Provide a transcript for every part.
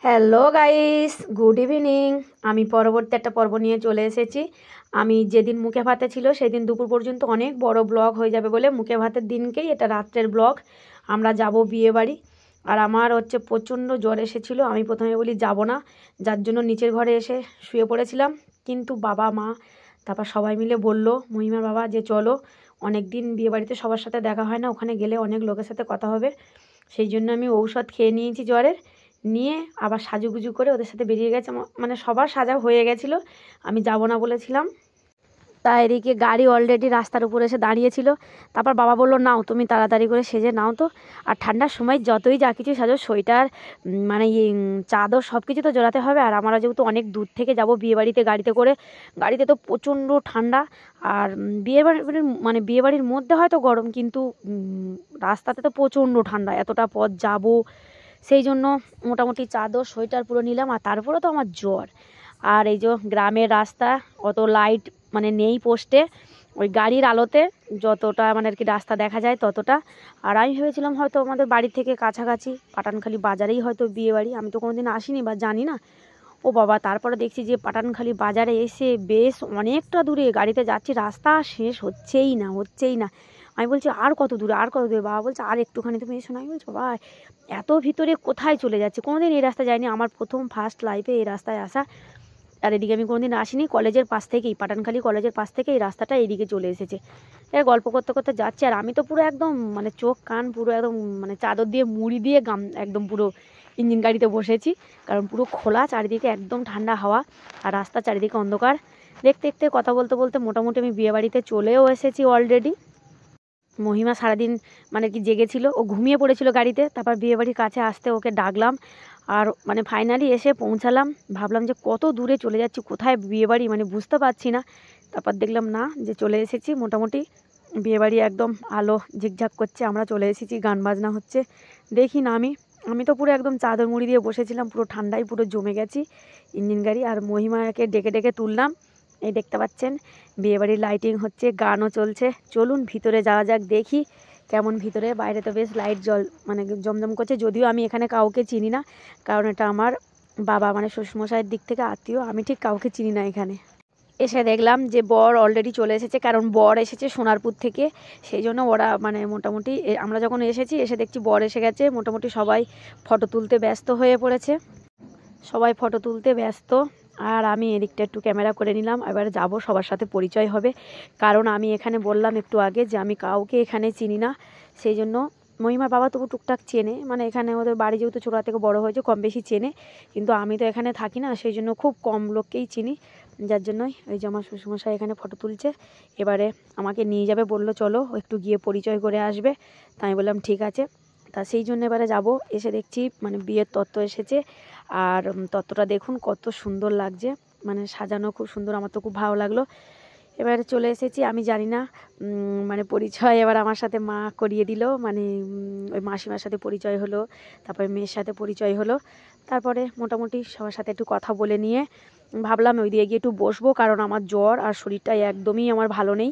Hello guys, good evening. আমি পরবর্তী একটা পর্ব নিয়ে চলে এসেছি। আমি যেদিন মুখে ভাতে ছিল সেদিন দুপুর পর্যন্ত অনেক বড় ব্লগ হয়ে যাবে বলে মুখে ভাতের দিনকেই এটা রাত্রের ব্লগ। আমরা যাব বিয়ে বাড়ি। আর আমার প্রচণ্ড জ্বর এসেছিলো। আমি প্রথমে বলি যাব না, যার জন্য নিচের ঘরে এসে শুয়ে পড়েছিলাম। কিন্তু বাবা মা তারপর সবাই মিলে বলল, মহিমার বাবা, যে চলো, অনেক দিন বিয়ে বাড়িতে সবার সাথে দেখা হয় না, ওখানে গেলে অনেক লোকের সাথে কথা হবে। সেই জন্য আমি ঔষধ খেয়ে নিয়েছি জ্বরের, নিয়ে আবার সাজুগুজু করে ওদের সাথে বেরিয়ে গেছে। মানে সবার সাজা হয়ে গেছিলো, আমি যাব না বলেছিলাম। তা এদিকে গাড়ি অলরেডি রাস্তার উপরে এসে দাঁড়িয়েছিল। তারপর বাবা বললো, নাও তুমি তাড়াতাড়ি করে সেজে নাও তো। আর ঠান্ডার সময় যতই যা কিছু সাজো, সোয়েটার মানে চাদর সব কিছু তো জড়াতে হবে। আর আমরা যেহেতু অনেক দূর থেকে যাব বিয়েবাড়িতে গাড়িতে করে, গাড়িতে তো প্রচণ্ড ঠান্ডা। আর বিয়েবাড়ির মধ্যে হয়তো গরম, কিন্তু রাস্তাতে তো প্রচণ্ড ঠান্ডা, এতটা পথ যাব। সেই জন্য মোটামুটি চাদর সোয়েটার পুরো নিলাম। আর তারপরে তো আমার জ্বর। আর এই যে গ্রামের রাস্তা, অত লাইট নেই পোস্টে, ওই গাড়ির আলোতে যতটা আর কি রাস্তা দেখা যায় ততটা। আর আমি ভেবেছিলাম হয়তো আমাদের বাড়ি থেকে কাছাকাছি পাটানখালী বাজারেই হয়তো বিয়ে বাড়ি, আমি তো কোনোদিন আসিনি বা জানি না। ও বাবা, তারপরে দেখছি যে পাটানখালী বাজারে এসে বেশ অনেকটা দূরে গাড়িতে যাচ্ছি, রাস্তা শেষ হচ্ছেই না। আমি বলছি, আর কত দূরে? বাবা বলছে, আর একটুখানি তুমি এসো না। আমি বলছি, বাবা এত ভিতরে কোথায় চলে যাচ্ছে, কোনোদিন এই রাস্তায় যাইনি, আমার প্রথম ফার্স্ট লাইফে এই রাস্তায় আসা। আর এদিকে আমি কোনোদিন আসিনি, কলেজের পাশ থেকেই, পাটানখালী কলেজের পাশ থেকে এই রাস্তাটা এইদিকে চলে এসেছে। এর গল্প করতে করতে যাচ্ছে। আর আমি তো পুরো একদম চোখ কান পুরো একদম চাদর দিয়ে মুড়ি দিয়ে একদম পুরো ইঞ্জিন গাড়িতে বসেছি, কারণ পুরো খোলা, চারিদিকে একদম ঠান্ডা হাওয়া আর রাস্তা চারিদিকে অন্ধকার। দেখতে দেখতে কথা বলতে বলতে মোটামুটি আমি বিয়েবাড়িতে চলেও এসেছি অলরেডি। মহিমা সারাদিন জেগেছিল, ও ঘুমিয়ে পড়েছিল গাড়িতে। তারপর বিয়েবাড়ির কাছে আসতে ওকে ডাকলাম, আর ফাইনালি এসে পৌঁছালাম। ভাবলাম যে কত দূরে চলে যাচ্ছি, কোথায় বিয়েবাড়ি বুঝতে পারছি না। তারপর দেখলাম না, যে চলে এসেছি মোটামুটি বিয়েবাড়ি, একদম আলো ঝিকঝাক করছে, আমরা চলে এসেছি, গান বাজনা হচ্ছে। দেখি না, আমি তো পুরো একদম চাদর মুড়ি দিয়ে বসেছিলাম, পুরো ঠান্ডায় পুরো জমে গেছি ইঞ্জিন গাড়ি। আর মহিমাকে ডেকে ডেকে তুললাম। এই দেখতে পাচ্ছেন বিয়েবাড়ির লাইটিং হচ্ছে, গানও চলছে। চলুন ভিতরে যাওয়া যাক, দেখি কেমন ভিতরে। বাইরে তো বেশ লাইট জমজম করছে, যদিও আমি এখানে কাউকে চিনি না, কারণ এটা আমার বাবা শ্বশুরমশাইয়ের দিক থেকে আত্মীয়, আমি ঠিক কাউকে চিনি না। এখানে এসে দেখলাম যে বর অলরেডি চলে এসেছে, কারণ বর এসেছে সোনারপুর থেকে। সেই জন্য ওরা মোটামুটি আমরা যখন এসেছি, এসে দেখছি বর এসে গেছে। মোটামুটি সবাই ফটো তুলতে ব্যস্ত হয়ে পড়েছে, আর আমি এদিকটা একটু ক্যামেরা করে নিলাম। এবারে যাব, সবার সাথে পরিচয় হবে, কারণ আমি এখানে বললাম একটু আগে যে আমি কাউকে এখানে চিনি না। সেই জন্য মহিমার বাবা তবু টুকটাক চেনে, এখানে ওদের বাড়ি যেহেতু ছোটো থেকে বড়ো হয়েছে, কম বেশি চেনে। কিন্তু আমি তো এখানে থাকি না, সেই জন্য খুব কম লোককেই চিনি, যার জন্যই ওই যে আমার শ্বশুরমশাই এখানে ফটো তুলছে। এবারে আমাকে নিয়ে যাবে, বললো চলো একটু গিয়ে পরিচয় করে আসবে। তাই আমি বললাম ঠিক আছে। তা সেই জন্য এবারে যাব। এসে দেখছি বিয়ের তত্ত্ব এসেছে, আর তত্ত্বটা দেখুন কত সুন্দর লাগছে, সাজানো খুব সুন্দর, আমার তো খুব ভালো লাগলো। এবারে চলে এসেছি, আমি জানি না পরিচয় এবার আমার সাথে মা করিয়ে দিল, ওই মাসিমার সাথে পরিচয় হলো, তারপরে মেয়ের সাথে পরিচয় হলো। তারপরে মোটামুটি সবার সাথে একটু কথা বলে নিয়ে ভাবলাম ওই দিকে গিয়ে একটু বসবো, কারণ আমার জ্বর আর শরীরটা একদমই আমার ভালো নেই,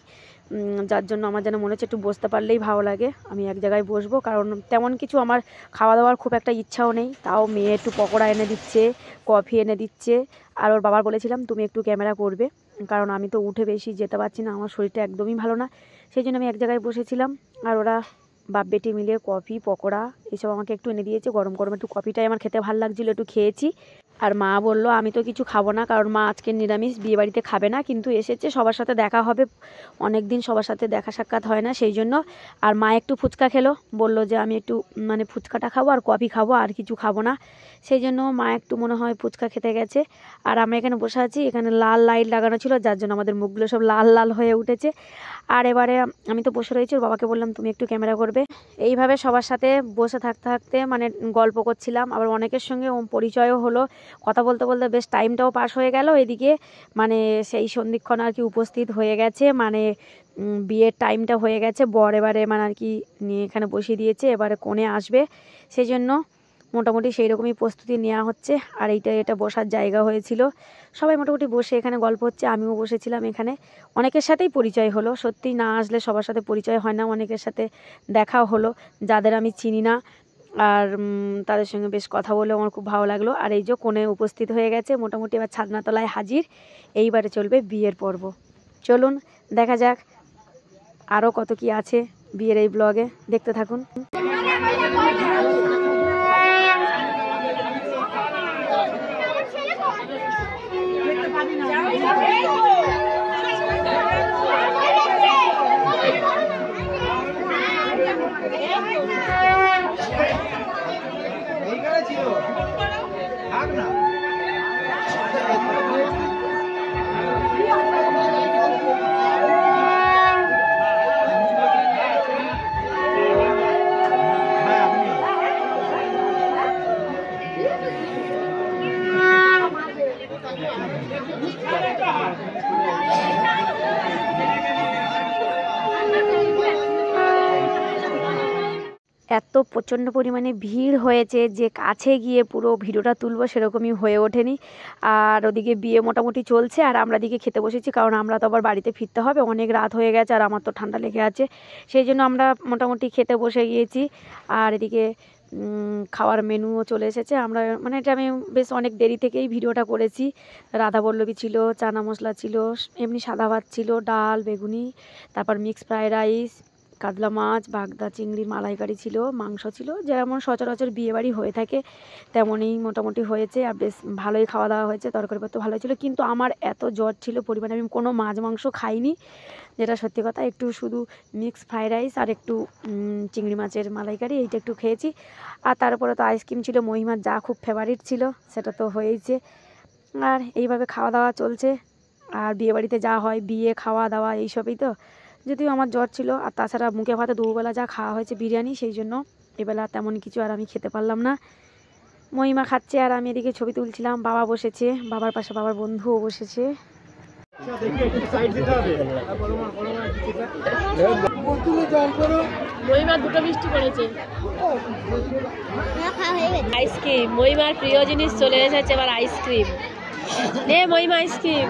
যার জন্য আমার যেন মনে হচ্ছে একটু বসতে পারলেই ভালো লাগে। আমি এক জায়গায় বসবো, কারণ তেমন কিছু আমার খাওয়া দাওয়ার খুব একটা ইচ্ছাও নেই। তাও মেয়ে একটু পকোড়া এনে দিচ্ছে, কফি এনে দিচ্ছে। আর ওর বাবার বলেছিলাম তুমি একটু ক্যামেরা করবে, কারণ আমি তো উঠে বেশি যেতে পারছি না, আমার শরীরটা একদমই ভালো না। সেই জন্য আমি এক জায়গায় বসেছিলাম, আর ওরা বাপ বেটি মিলে কফি পকোড়া এসব আমাকে একটু এনে দিয়েছে। গরম গরম একটু কফিটাই আমার খেতে ভালো লাগছিলো, একটু খেয়েছি। আর মা বললো আমি তো কিছু খাবো না, কারণ মা আজকে নিরামিষ, বিয়েবাড়িতে খাবে না, কিন্তু এসেছে সবার সাথে দেখা হবে, অনেক দিন সবার সাথে দেখা সাক্ষাৎ হয় না, সেই জন্য। আর মা একটু ফুচকা খেলো, বললো যে আমি একটু ফুচকাটা খাবো আর কফি খাবো, আর কিছু খাবো না। সেই জন্য মা একটু মনে হয় ফুচকা খেতে গেছে। আর আমরা এখানে বসে আছি, এখানে লাল লাইট লাগানো ছিল, যার জন্য আমাদের মুখগুলো সব লাল লাল হয়ে উঠেছে। আর এবারে আমি তো বসে রয়েছি, ওর বাবাকে বললাম তুমি একটু ক্যামেরা করবে। এইভাবে সবার সাথে বসে থাকতে থাকতে গল্প করছিলাম, আবার অনেকের সঙ্গে পরিচয়ও হলো। কথা বলতে বলতে বেশ টাইমটাও পাস হয়ে গেল। এদিকে সেই সন্ধিক্ষণ আর কি উপস্থিত হয়ে গেছে, বিয়ের টাইমটা হয়ে গেছে। বর এবারে আর কি নিয়ে এখানে বসিয়ে দিয়েছে, এবারে কোণে আসবে, সেই জন্য মোটামুটি সেই রকমই প্রস্তুতি নেওয়া হচ্ছে। আর এটা বসার জায়গা হয়েছিল, সবাই মোটামুটি বসে এখানে গল্প হচ্ছে, আমিও বসেছিলাম এখানে। অনেকের সাথেই পরিচয় হলো, সত্যি না আসলে সবার সাথে পরিচয় হয় না, অনেকের সাথে দেখাও হলো যাদের আমি চিনি না। আর তাদের সঙ্গে বেশ কথা বলে আমার খুব ভালো লাগলো। আর এই যে কোণে উপস্থিত হয়ে গেছে, মোটামুটি এবার ছাদনাতলায় হাজির। এইবারে চলবে বিয়ের পর্ব। চলুন দেখা যাক আরও কত কি আছে বিয়ের এই ব্লগে, দেখতে থাকুন। এত প্রচণ্ড পরিমাণে ভিড় হয়েছে যে কাছে গিয়ে পুরো ভিডিওটা তুলবো সেরকমই হয়ে ওঠেনি। আর ওদিকে বিয়ে মোটামুটি চলছে আর আমরা দিকে খেতে বসেছি, কারণ আমরা তো আবার বাড়িতে ফিরতে হবে, অনেক রাত হয়ে গেছে আর আমার তো ঠান্ডা লেগে আছে, সেই জন্য আমরা মোটামুটি খেতে বসে গিয়েছি। আর এদিকে খাওয়ার মেনুও চলে এসেছে। আমরা মানে এটা আমি বেশ অনেক দেরি থেকেই ভিডিওটা করেছি। রাধাবল্লভী ছিল, চানা মশলা ছিল, এমনি সাদা ভাত ছিল, ডাল, বেগুনি, তারপর মিক্স ফ্রাইড রাইস, কাতলা মাছ, বাগদা চিংড়ির মালাইকারি ছিল, মাংস ছিল, যেমন সচরাচর বিয়েবাড়ি হয়ে থাকে তেমনই মোটামুটি হয়েছে। আর বেশ ভালোই খাওয়া দাওয়া হয়েছে, তরকারিপত্র ভালো ছিল। কিন্তু আমার এত জ্বর ছিল পরিমাণে, আমি কোনো মাছ মাংস খাইনি, যেটা সত্যি কথা। একটু শুধু মিক্স ফ্রাইড রাইস আর একটু চিংড়ি মাছের মালাইকারি এইটা একটু খেয়েছি। আর তারপরে তো আইসক্রিম ছিল, মহিমার যা খুব ফেভারিট ছিল সেটা তো হয়েইছে। আর এইভাবে খাওয়া দাওয়া চলছে। আর বিয়েবাড়িতে যা হয়, বিয়ে খাওয়া দাওয়া এইসবই তো। যদিও আমার জ্বর ছিল, আর তাছাড়া মুখে ভাতে দুবেলা যা খাওয়া হয়েছে বিরিয়ানি, সেই জন্য এবেলা তেমন কিছু আর আমি খেতে পারলাম না। মহিমা খাচ্ছে আর আমি এদিকে ছবি তুলছিলাম। বাবা বসেছে, বাবার পাশে বাবার বন্ধুও বসেছে। মহিমার দুটো মিষ্টি পড়েছে, আইসক্রিম। মহিমার প্রিয় জিনিস চলে এসেছে এবার, আইসক্রিম। নে মহিমা আইসক্রিম।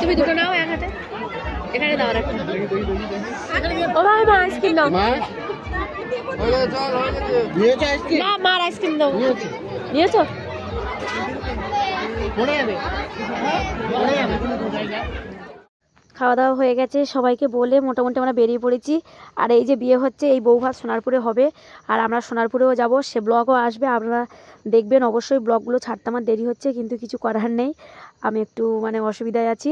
তুমি দুটো নাও এক হাতে, এখানে দাও রাখো। ও মা আইসক্রিম দাও। না মার আইসক্রিম দাও। নিয়েছো? খাওয়া দাওয়া হয়ে গেছে, সবাইকে বলে মোটামুটি আমরা বেরিয়ে পড়েছি। আর এই যে বিয়ে হচ্ছে, এই বৌভাত সোনারপুরে হবে, আর আমরা সোনারপুরেও যাব, সে ব্লগও আসবে, আপনারা দেখবেন অবশ্যই। ব্লগগুলো ছাড়তে আমার দেরি হচ্ছে, কিন্তু কিছু করার নেই, আমি একটু মানে অসুবিধায় আছি।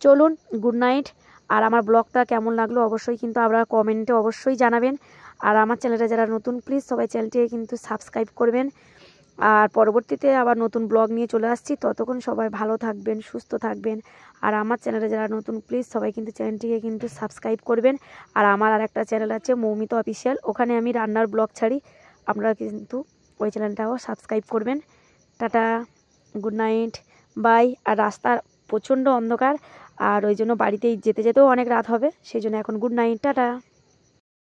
চলুন, গুড নাইট। আর আমার ব্লগটা কেমন লাগলো অবশ্যই কিন্তু আপনারা কমেন্টে অবশ্যই জানাবেন। আর আমার চ্যানেলটা যারা নতুন, প্লিজ সবাই চ্যানেলটিকে কিন্তু সাবস্ক্রাইব করবেন। আর পরবর্তীতে আবার নতুন ব্লগ নিয়ে চলে আসছি, ততক্ষণ সবাই ভালো থাকবেন, সুস্থ থাকবেন। আর আমার চ্যানেলে যারা নতুন, প্লিজ সবাই কিন্তু চ্যানেলটিকে কিন্তু সাবস্ক্রাইব করবেন। আর আমার আর একটা চ্যানেল আছে মৌমিতা অফিসিয়াল, ওখানে আমি রান্নার ব্লগ ছাড়ি, আপনারা কিন্তু ওই চ্যানেলটাও সাবস্ক্রাইব করবেন। Tata, good night, bye. আর রাস্তার প্রচণ্ড অন্ধকার, আর ওই জন্য বাড়িতেই যেতে যেতেও অনেক রাত হবে, সেই জন্য এখন গুড নাইট, টাটা।